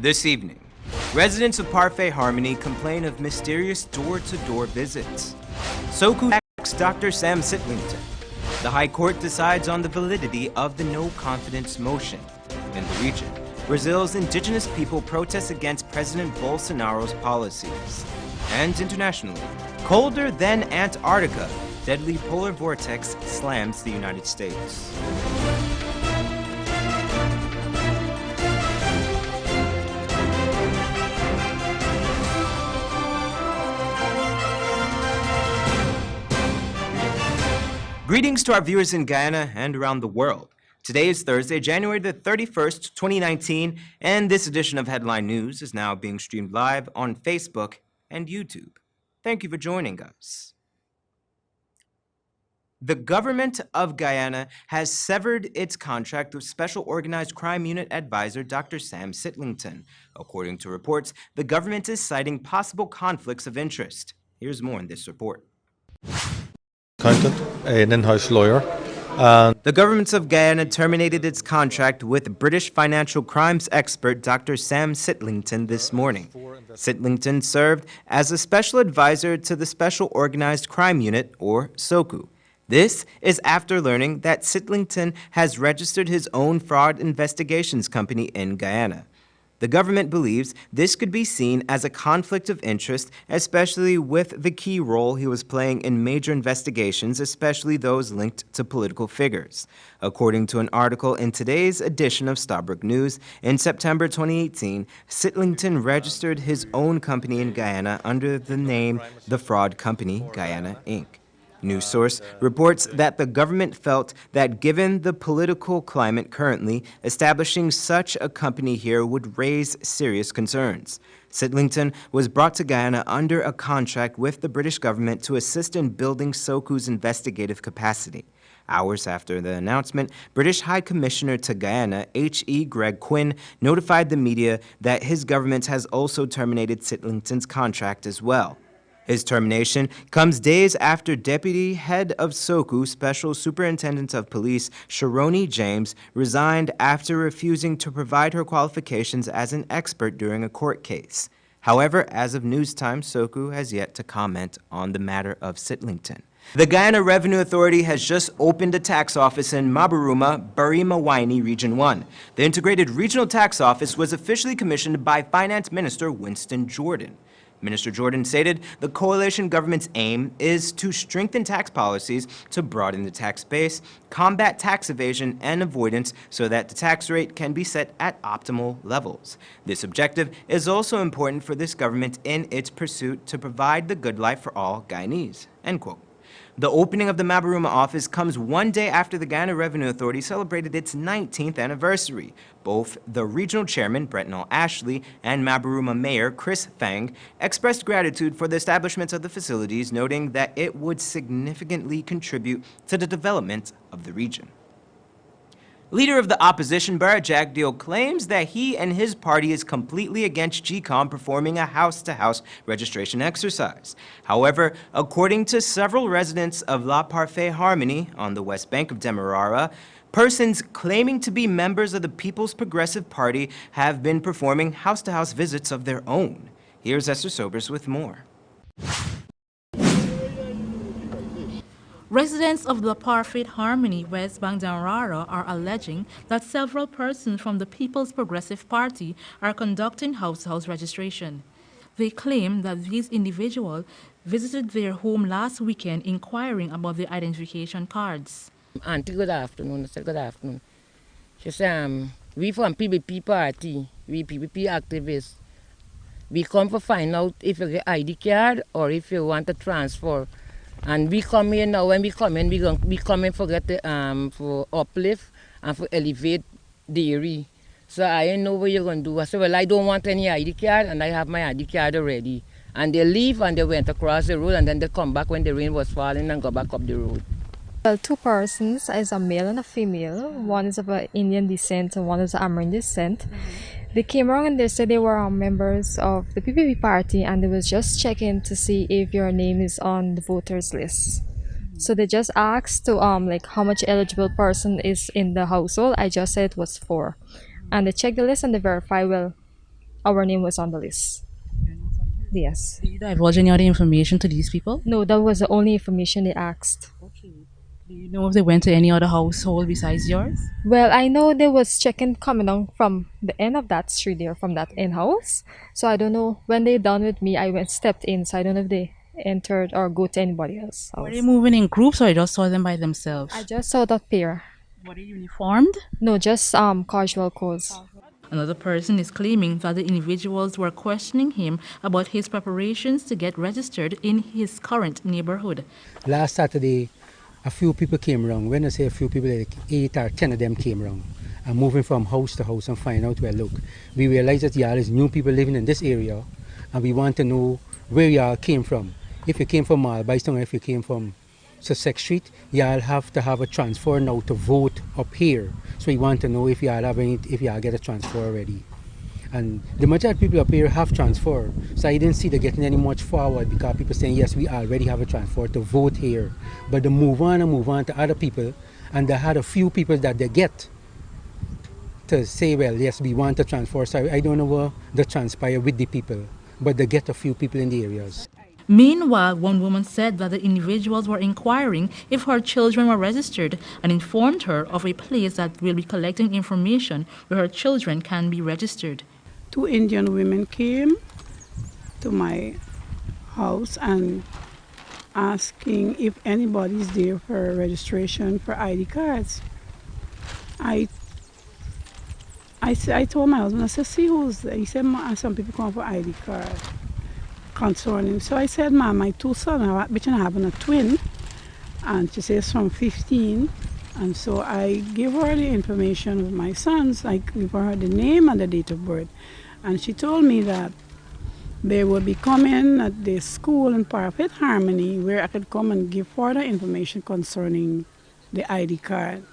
This evening, residents of PARFAIT Harmony complain of mysterious door-to-door visits. SOCU asks Dr. Sam Sittlington. The High Court decides on the validity of the no-confidence motion. In the region, Brazil's indigenous people protest against President Bolsonaro's policies. And internationally, colder than Antarctica, deadly polar vortex slams the United States. Greetings to our viewers in Guyana and around the world. Today is Thursday, January the 31st, 2019, and this edition of Headline News is now being streamed live on Facebook and YouTube. Thank you for joining us. The government of Guyana has severed its contract with Special Organized Crime Unit advisor Dr. Sam Sittlington. According to reports, the government is citing possible conflicts of interest. Here's more in this report. Accountant, an in-house lawyer. The government of Guyana terminated its contract with British financial crimes expert Dr. Sam Sittlington this morning. Sittlington served as a special advisor to the Special Organized Crime Unit, or SOCU. This is after learning that Sittlington has registered his own fraud investigations company in Guyana. The government believes this could be seen as a conflict of interest, especially with the key role he was playing in major investigations, especially those linked to political figures. According to an article in today's edition of Starbrook News, in September 2018, Sittlington registered his own company in Guyana under the name The Fraud Company, Guyana, Inc. News source reports that the government felt that given the political climate currently, establishing such a company here would raise serious concerns. Sittlington was brought to Guyana under a contract with the British government to assist in building SOCU's investigative capacity. Hours after the announcement, British High Commissioner to Guyana, H.E. Greg Quinn, notified the media that his government has also terminated Sittlington's contract as well. His termination comes days after Deputy Head of SOCU, Special Superintendent of Police, Sharoni James, resigned after refusing to provide her qualifications as an expert during a court case. However, as of news time, SOCU has yet to comment on the matter of Sittlington. The Guyana Revenue Authority has just opened a tax office in Mabaruma, Barimawaini, Region 1. The Integrated Regional Tax Office was officially commissioned by Finance Minister Winston Jordan. Minister Jordan stated the coalition government's aim is to strengthen tax policies to broaden the tax base, combat tax evasion and avoidance so that the tax rate can be set at optimal levels. This objective is also important for this government in its pursuit to provide the good life for all Guyanese." End quote. The opening of the Mabaruma office comes one day after the Guyana Revenue Authority celebrated its 19th anniversary. Both the regional chairman, Bretnell Ashley, and Mabaruma Mayor, Chris Fang, expressed gratitude for the establishment of the facilities, noting that it would significantly contribute to the development of the region. Leader of the opposition, Barrett Jagdeo, claims that he and his party is completely against GCOM performing a house-to-house registration exercise. However, according to several residents of La PARFAIT Harmony on the west bank of Demerara, persons claiming to be members of the People's Progressive Party have been performing house-to-house visits of their own. Here's Esther Sobers with more. Residents of the PARFAIT Harmony, West Bank Demerara, are alleging that several persons from the People's Progressive Party are conducting house-to-house registration. They claim that these individuals visited their home last weekend inquiring about their identification cards. Auntie, good afternoon. I said, good afternoon. She said, we from PBP party, we PBP activists. We come to find out if you get ID card or if you want to transfer. And we come here now, when we come in, we come in for get the, for uplift and for elevate dairy. So I didn't know what you're going to do. I said, well, I don't want any ID card and I have my ID card already. And they leave and they went across the road and then they come back when the rain was falling and go back up the road. Well, two persons, is a male and a female. One is of Indian descent and one is American descent. They came around and they said they were members of the PPP party and they was just checking to see if your name is on the voters list. So they just asked to like how much eligible person is in the household. I just said it was 4. And they checked the list and they verify, well, our name was on the list. Yes. Did you divulge any other information to these people? No, that was the only information they asked. Okay. Do you know if they went to any other household besides yours? Well, I know there was check-in coming down from the end of that street there, from that in-house. So I don't know, when they done with me, I stepped in, so I don't know if they entered or go to anybody else. Were they moving in groups or you just saw them by themselves? I just saw that pair. Were they uniformed? No, just casual clothes. Another person is claiming that the individuals were questioning him about his preparations to get registered in his current neighborhood. Last Saturday, a few people came around. When I say a few people, like 8 or 10 of them came around and moving from house to house and find out where, look, we realized that y'all is new people living in this area and we want to know where y'all came from. If you came from Malbyston or if you came from Sussex Street, y'all have to have a transfer now to vote up here. So we want to know if y'all get a transfer already. And the majority of people up here have transfer. So I didn't see them getting any much forward because people saying, yes, we already have a transfer to vote here. But they move on to other people. And they had a few people that they get to say, well, yes, we want a transfer. So I don't know what they transpire with the people. But they get a few people in the areas. Meanwhile, one woman said that the individuals were inquiring if her children were registered and informed her of a place that will be collecting information where her children can be registered. 2 Indian women came to my house and asking if anybody's there for registration for ID cards. I told my husband, I said, see who's there. He said, some people come for ID card concerning. So I said, Ma'am, my 2 sons, which I'm having a twin, and she says from 15. And so I gave her the information of my sons. I gave her the name and the date of birth. And she told me that they will be coming at the school in PARFAIT, Harmony, where I could come and give further information concerning the ID card.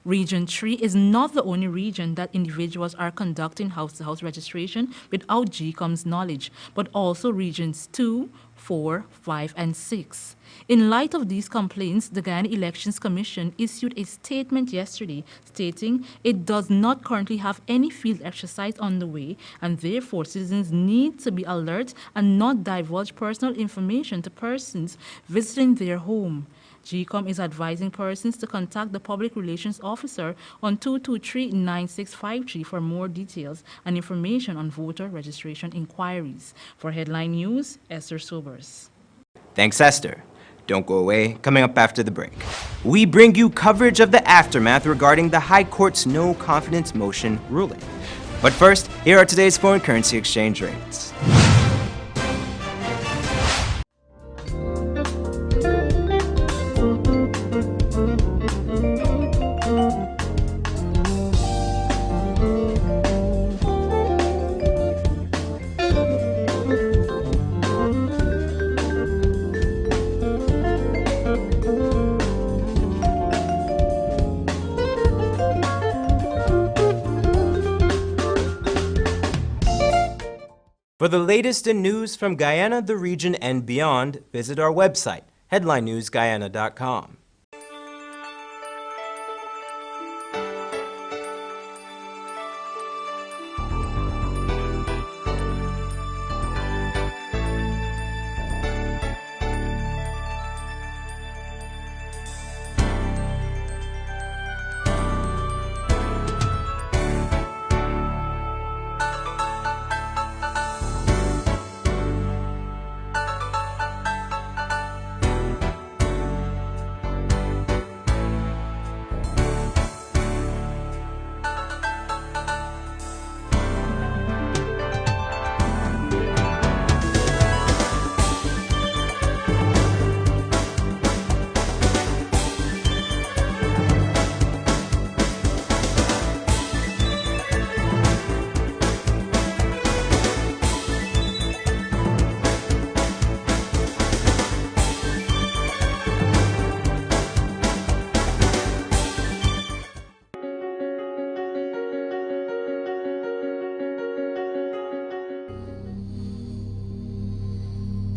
Region 3 is not the only region that individuals are conducting house-to-house registration without GCOM's knowledge, but also regions 2, 4, 5, and 6. In light of these complaints, the Guyana Elections Commission issued a statement yesterday stating it does not currently have any field exercise on the way and therefore citizens need to be alert and not divulge personal information to persons visiting their home. GCOM is advising persons to contact the Public Relations Officer on 223-9653 for more details and information on voter registration inquiries. For Headline News, Esther Sobers. Thanks, Esther. Don't go away. Coming up after the break, we bring you coverage of the aftermath regarding the High Court's no confidence motion ruling. But first, here are today's foreign currency exchange rates. For the latest in news from Guyana, the region, and beyond, visit our website, headlinenewsguyana.com.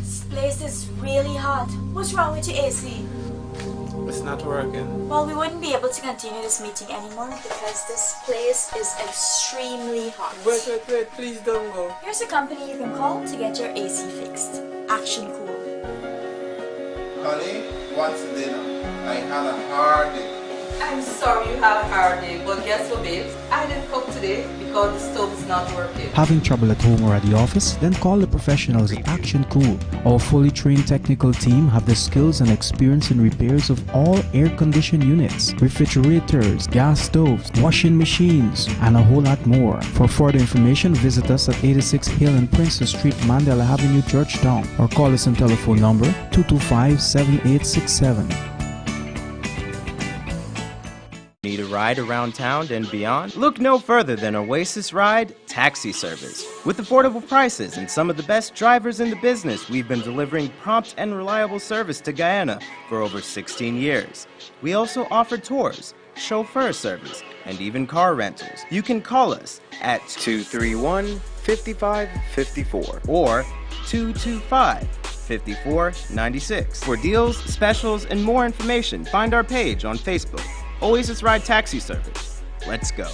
This place is really hot. What's wrong with your AC? It's not working. Well, we wouldn't be able to continue this meeting anymore because this place is extremely hot. Wait, please don't go. Here's a company you can call to get your AC fixed. Action Cool. Honey, what's dinner? I had a hard day. I'm sorry you had a hard day, but guess what, babes? I didn't cook today because the stove is not working. Having trouble at home or at the office? Then call the professionals at Action Cool. Our fully trained technical team have the skills and experience in repairs of all air-conditioned units, refrigerators, gas stoves, washing machines, and a whole lot more. For further information, visit us at 86 Hill and Princess Street, Mandela Avenue, Georgetown, or call us on telephone number 225-7867. Need a ride around town and beyond? Look no further than Oasis Ride Taxi Service. With affordable prices and some of the best drivers in the business, we've been delivering prompt and reliable service to Guyana for over 16 years. We also offer tours, chauffeur service, and even car rentals. You can call us at 231-5554 or 225-5496. For deals, specials, and more information, find our page on Facebook. Oasis Ride Taxi Service. Let's go.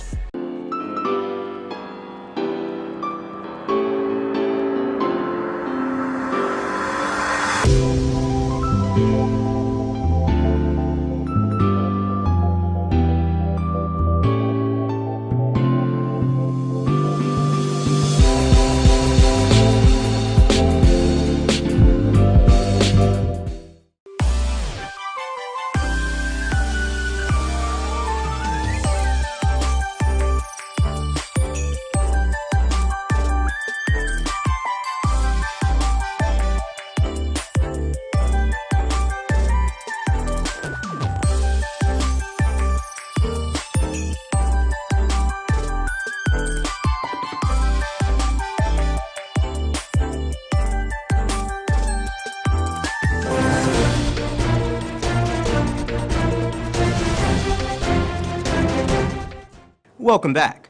Welcome back.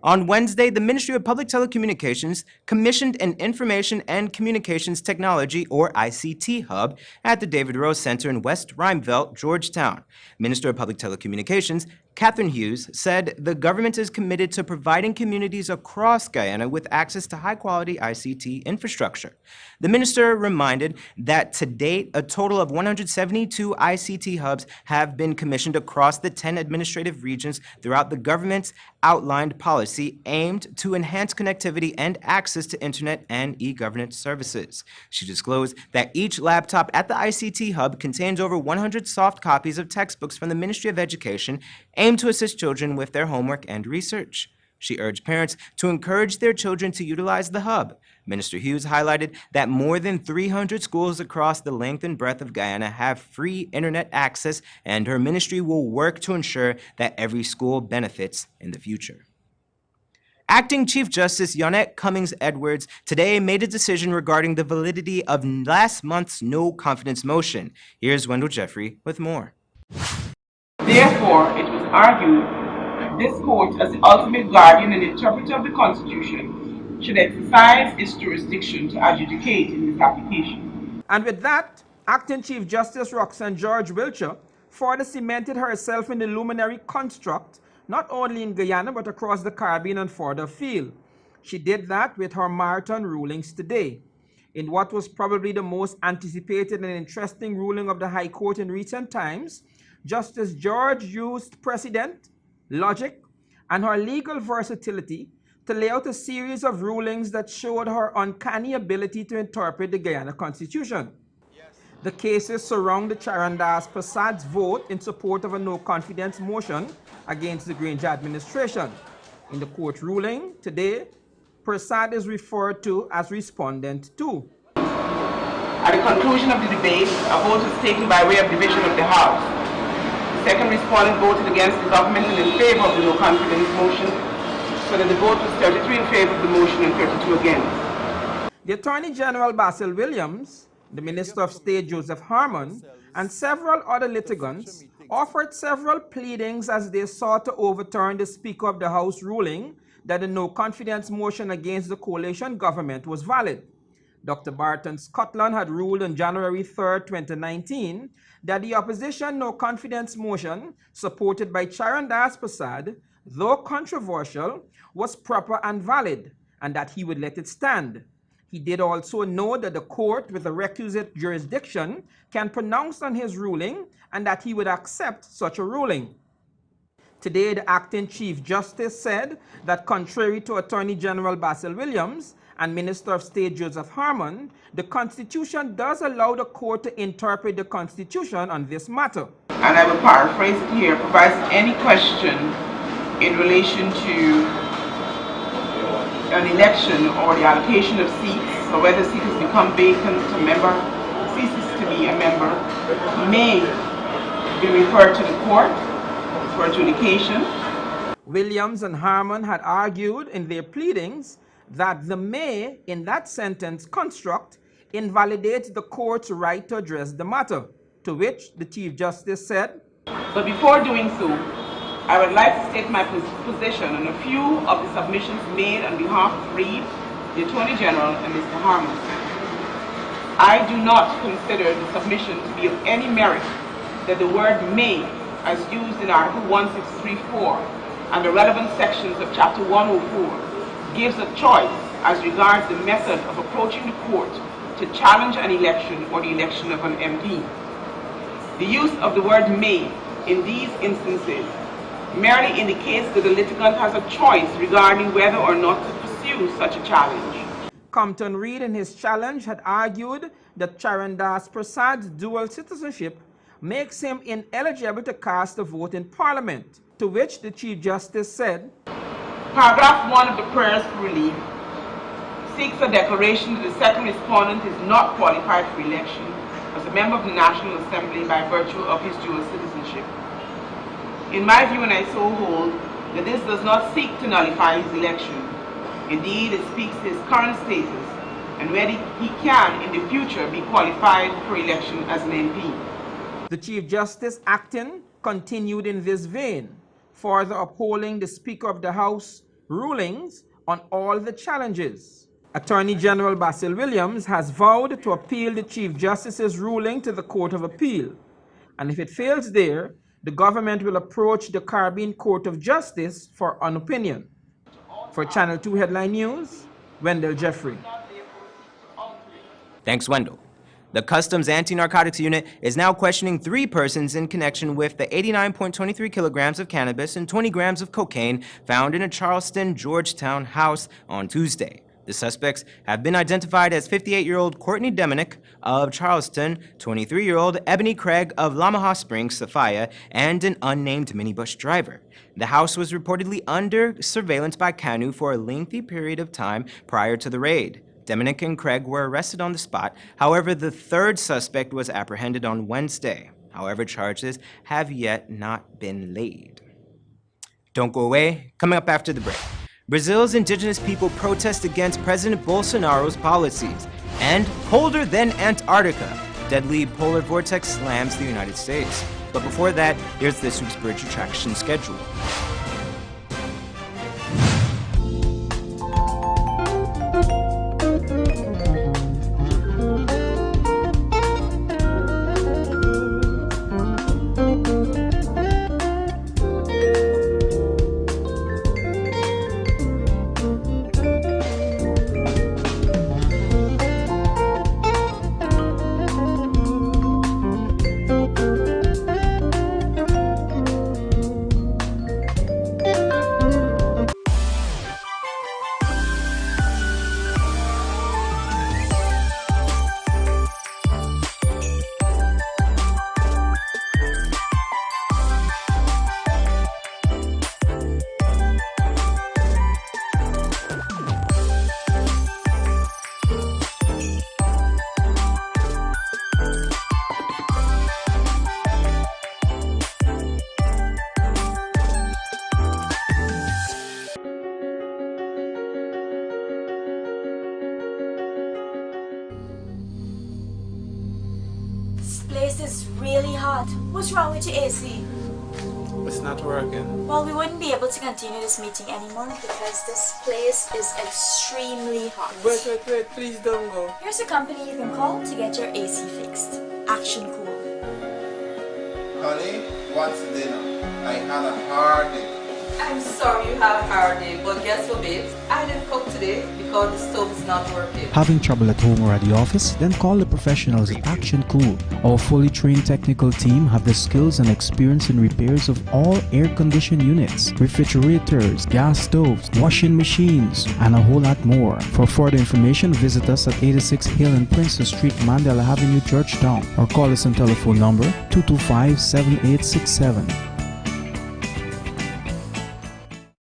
On Wednesday, the Ministry of Public Telecommunications commissioned an Information and Communications Technology, or ICT, hub at the David Rose Center in West Rheinveld, Georgetown. Minister of Public Telecommunications Catherine Hughes said the government is committed to providing communities across Guyana with access to high-quality ICT infrastructure. The minister reminded that to date, a total of 172 ICT hubs have been commissioned across the 10 administrative regions throughout the government's outlined policy aimed to enhance connectivity and access to internet and e-governance services. She disclosed that each laptop at the ICT hub contains over 100 soft copies of textbooks from the Ministry of Education aimed to assist children with their homework and research. She urged parents to encourage their children to utilize the hub. Minister Hughes highlighted that more than 300 schools across the length and breadth of Guyana have free internet access, and her ministry will work to ensure that every school benefits in the future. Acting Chief Justice Yonette Cummings Edwards today made a decision regarding the validity of last month's no confidence motion. Here's Wendell Jeffrey with more. Therefore, it was argued this court, as the ultimate guardian and interpreter of the Constitution, should exercise its jurisdiction to adjudicate in this application. And with that, Acting Chief Justice Roxanne George Wiltshire further cemented herself in the luminary construct, not only in Guyana but across the Caribbean and further afield. She did that with her marathon rulings today. In what was probably the most anticipated and interesting ruling of the High Court in recent times, Justice George used precedent, logic, and her legal versatility to lay out a series of rulings that showed her uncanny ability to interpret the Guyana Constitution. The cases surround the Charandas Prasad's vote in support of a no-confidence motion against the Granger administration. In the court ruling today, Prasad is referred to as respondent 2. At the conclusion of the debate, a vote was taken by way of division of the House. The second respondent voted against the government and in favor of the no-confidence motion, so that the vote was 33 in favor of the motion and 32 against. The Attorney General Basil Williams, the Minister of State Joseph Harmon, and several other litigants offered several pleadings as they sought to overturn the Speaker of the House ruling that the no-confidence motion against the coalition government was valid. Dr. Barton Scotland had ruled on January 3, 2019, that the opposition no confidence motion supported by Charan Das Prasad, though controversial, was proper and valid, and that he would let it stand. He did also know that the court with the requisite jurisdiction can pronounce on his ruling and that he would accept such a ruling. Today, the acting Chief Justice said that contrary to Attorney General Basil Williams and Minister of State Joseph Harmon, the Constitution does allow the court to interpret the Constitution on this matter. And I will paraphrase it here, provides any question in relation to an election or the allocation of seats, or whether a seat has become vacant, a member ceases to be a member, may be referred to the court for adjudication. Williams and Harmon had argued in their pleadings that the may in that sentence construct invalidates the court's right to address the matter, to which the Chief Justice said, "But before doing so, I would like to state my position on a few of the submissions made on behalf of Reed, the Attorney General, and Mr. Harmon. I do not consider the submission to be of any merit that the word may, as used in Article 1634 and the relevant sections of Chapter 104, gives a choice as regards the method of approaching the court to challenge an election or the election of an MP. The use of the word may in these instances merely indicates that the litigant has a choice regarding whether or not to pursue such a challenge." Compton Reed in his challenge had argued that Charan Das Prasad's dual citizenship makes him ineligible to cast a vote in Parliament, to which the Chief Justice said, Paragraph 1 of the prayers for relief seeks a declaration that the second respondent is not qualified for election as a member of the National Assembly by virtue of his dual citizenship. In my view, and I so hold, that this does not seek to nullify his election. Indeed, it speaks to his current status and whether he can in the future be qualified for election as an MP. The Chief Justice acting continued in this vein, further upholding the Speaker of the House rulings on all the challenges. Attorney General Basil Williams has vowed to appeal the Chief Justice's ruling to the Court of Appeal, and if it fails there, the government will approach the Caribbean Court of Justice for an opinion. For Channel 2 Headline News, Wendell Jeffrey. Thanks, Wendell. The Customs Anti-Narcotics Unit is now questioning 3 persons in connection with the 89.23 kilograms of cannabis and 20 grams of cocaine found in a Charleston, Georgetown house on Tuesday. The suspects have been identified as 58-year-old Courtney Deminick of Charleston, 23-year-old Ebony Craig of Lamaha Springs, Sophia, and an unnamed minibus driver. The house was reportedly under surveillance by CANU for a lengthy period of time prior to the raid. Deminick and Craig were arrested on the spot. However, the 3rd suspect was apprehended on Wednesday. However, charges have yet not been laid. Don't go away. Coming up after the break, Brazil's indigenous people protest against President Bolsonaro's policies. And colder than Antarctica, deadly polar vortex slams the United States. But before that, here's this week's Bridge Attraction schedule. This place is really hot. What's wrong with your AC? The it's not working. Well, we wouldn't be able to continue this meeting anymore because this place is extremely hot. Wait, please don't go. Here's a company you can call to get your AC fixed. Action Cool. Honey, what's dinner? I had a hard day. I'm sorry you had a hard day, but guess what, babes? I didn't cook today because the stove is not working. Having trouble at home or at the office? Then call the professionals at Action Cool. Our fully trained technical team have the skills and experience in repairs of all air-conditioned units, refrigerators, gas stoves, washing machines, and a whole lot more. For further information, visit us at 86 Hill and Princess Street, Mandela Avenue, Georgetown, or call us on telephone number 225-7867.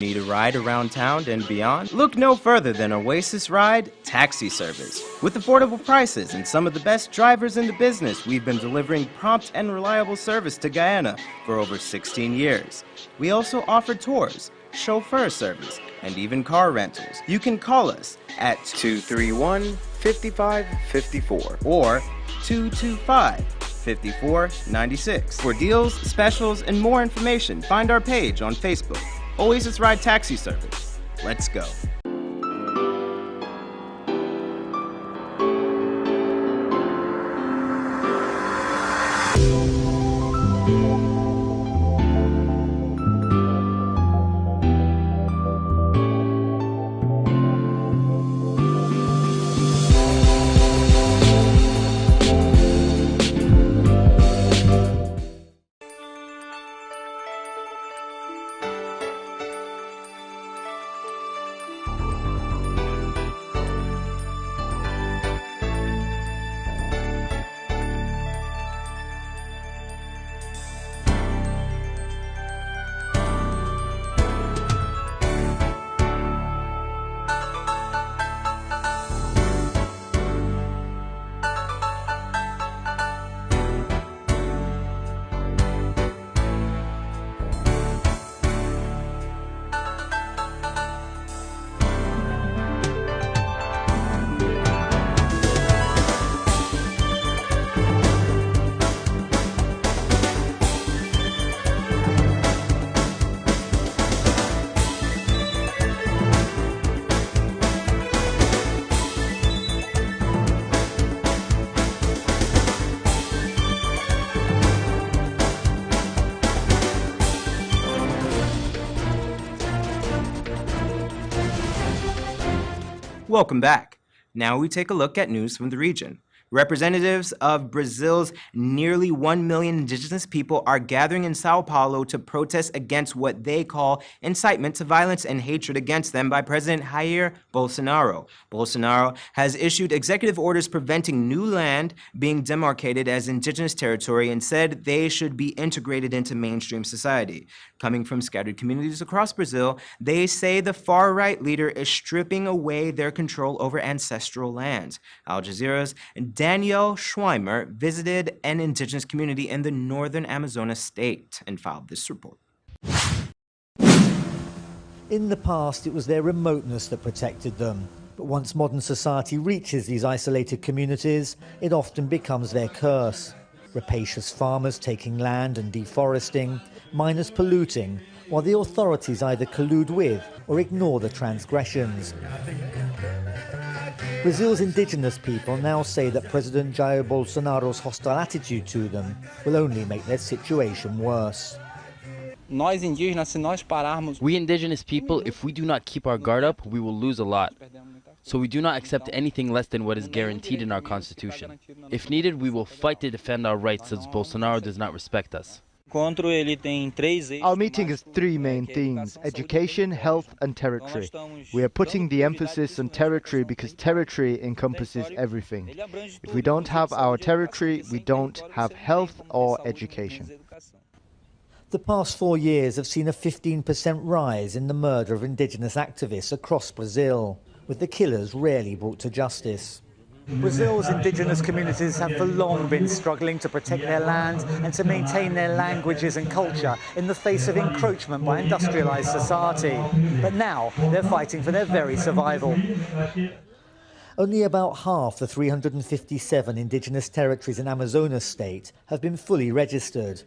Need a ride around town and beyond? Look no further than Oasis Ride Taxi Service. With affordable prices and some of the best drivers in the business, we've been delivering prompt and reliable service to Guyana for over 16 years. We also offer tours, chauffeur service, and even car rentals. You can call us at 231-5554 or 225-5496. For deals, specials, and more information, find our page on Facebook. Oasis Ride Taxi Service. Let's go. Welcome back. Now we take a look at news from the region. Representatives of Brazil's nearly 1 million indigenous people are gathering in Sao Paulo to protest against what they call incitement to violence and hatred against them by President Jair Bolsonaro. Bolsonaro has issued executive orders preventing new land being demarcated as indigenous territory and said they should be integrated into mainstream society. Coming from scattered communities across Brazil, they say the far-right leader is stripping away their control over ancestral lands. Al Jazeera's Danielle Schweimer visited an indigenous community in the northern Amazonas state and filed this report. In the past, it was their remoteness that protected them. But once modern society reaches these isolated communities, it often becomes their curse. Rapacious farmers taking land and deforesting, miners polluting, while the authorities either collude with or ignore the transgressions. Brazil's indigenous people now say that President Jair Bolsonaro's hostile attitude to them will only make their situation worse. We indigenous people, if we do not keep our guard up, we will lose a lot. So we do not accept anything less than what is guaranteed in our constitution. If needed, we will fight to defend our rights since Bolsonaro does not respect us. Our meeting has three main themes: education, health and territory. We are putting the emphasis on territory because territory encompasses everything. If we don't have our territory, we don't have health or education. The past 4 years have seen a 15% rise in the murder of indigenous activists across Brazil, with the killers rarely brought to justice. Brazil's indigenous communities have for long been struggling to protect their land and to maintain their languages and culture in the face of encroachment by industrialized society. But now they're fighting for their very survival. Only about half the 357 indigenous territories in Amazonas state have been fully registered.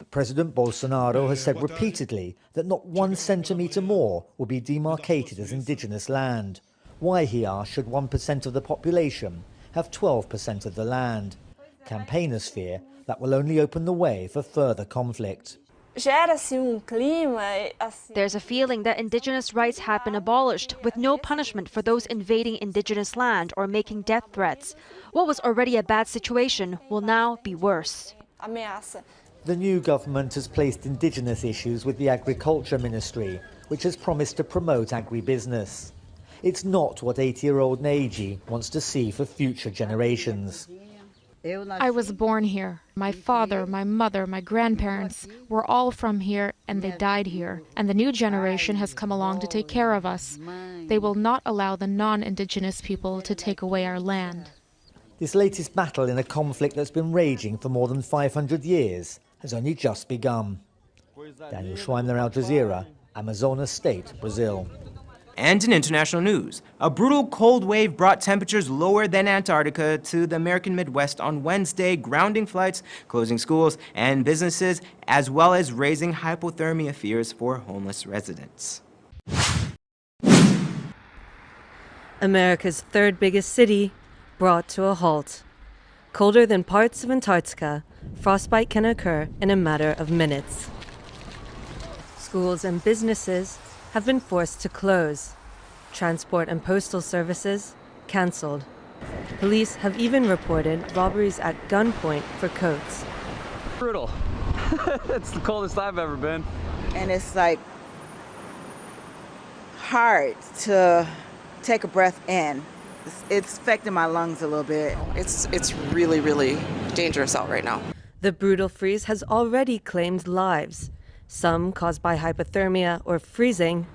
President Bolsonaro has said repeatedly that not 1 centimetre more will be demarcated as indigenous land. Why, he asked, should 1% of the population have 12% of the land? Campaigners fear that will only open the way for further conflict. There's a feeling that indigenous rights have been abolished, with no punishment for those invading indigenous land or making death threats. What was already a bad situation will now be worse. The new government has placed indigenous issues with the Agriculture Ministry, which has promised to promote agribusiness. It's not what 80-year-old Neji wants to see for future generations. I was born here. My father, my mother, my grandparents were all from here and they died here. And the new generation has come along to take care of us. They will not allow the non-indigenous people to take away our land. This latest battle in a conflict that's been raging for more than 500 years has only just begun. Daniel Schweimler, Al Jazeera, Amazonas State, Brazil. And in international news, a brutal cold wave brought temperatures lower than Antarctica to the American Midwest on Wednesday, grounding flights, closing schools and businesses, as well as raising hypothermia fears for homeless residents. America's third biggest city brought to a halt. Colder than parts of Antarctica, frostbite can occur in a matter of minutes. Schools and businesses have been forced to close. Transport and postal services cancelled. Police have even reported robberies at gunpoint for coats. Brutal. It's the coldest I've ever been. And it's like hard to take a breath in. It's affecting my lungs a little bit. It's really, really dangerous out right now. The brutal freeze has already claimed lives. Some caused by hypothermia or freezing,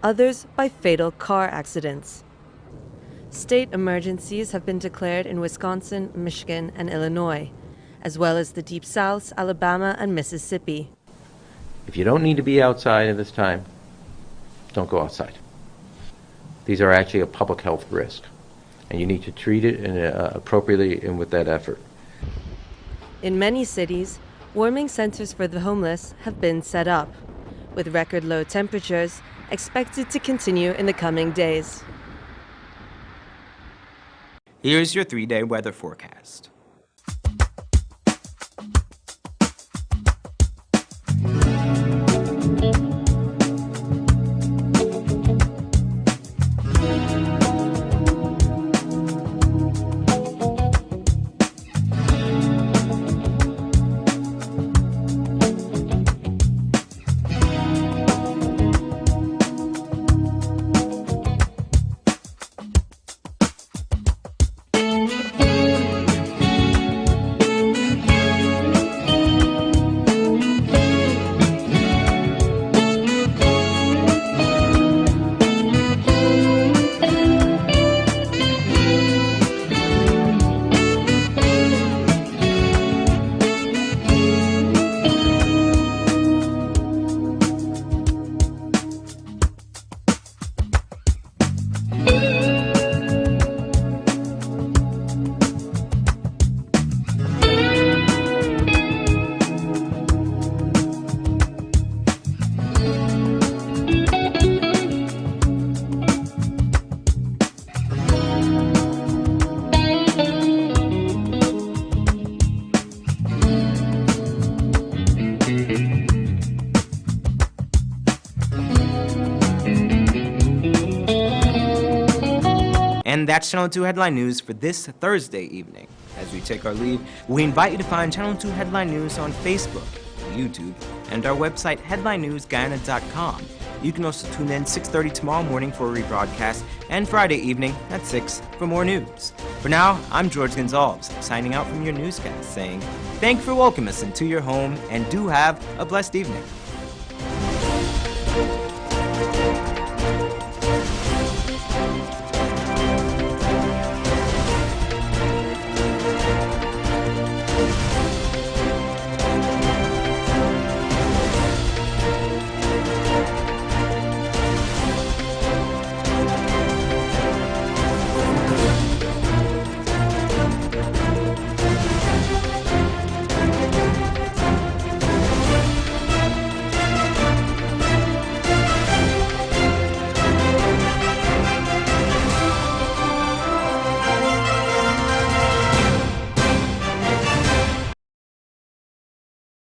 others by fatal car accidents. State emergencies have been declared in Wisconsin, Michigan, and Illinois, as well as the Deep South, Alabama, and Mississippi. If you don't need to be outside at this time, don't go outside. These are actually a public health risk, and you need to treat it appropriately and with that effort. In many cities, warming centers for the homeless have been set up, with record low temperatures expected to continue in the coming days. Here's your 3-day weather forecast. And that's Channel 2 Headline News for this Thursday evening. As we take our leave, we invite you to find Channel 2 Headline News on Facebook, YouTube, and our website, headlinenewsguyana.com. You can also tune in 6:30 tomorrow morning for a rebroadcast, and Friday evening at 6 for more news. For now, I'm George Gonzalez, signing out from your newscast, saying thank you for welcoming us into your home, and do have a blessed evening.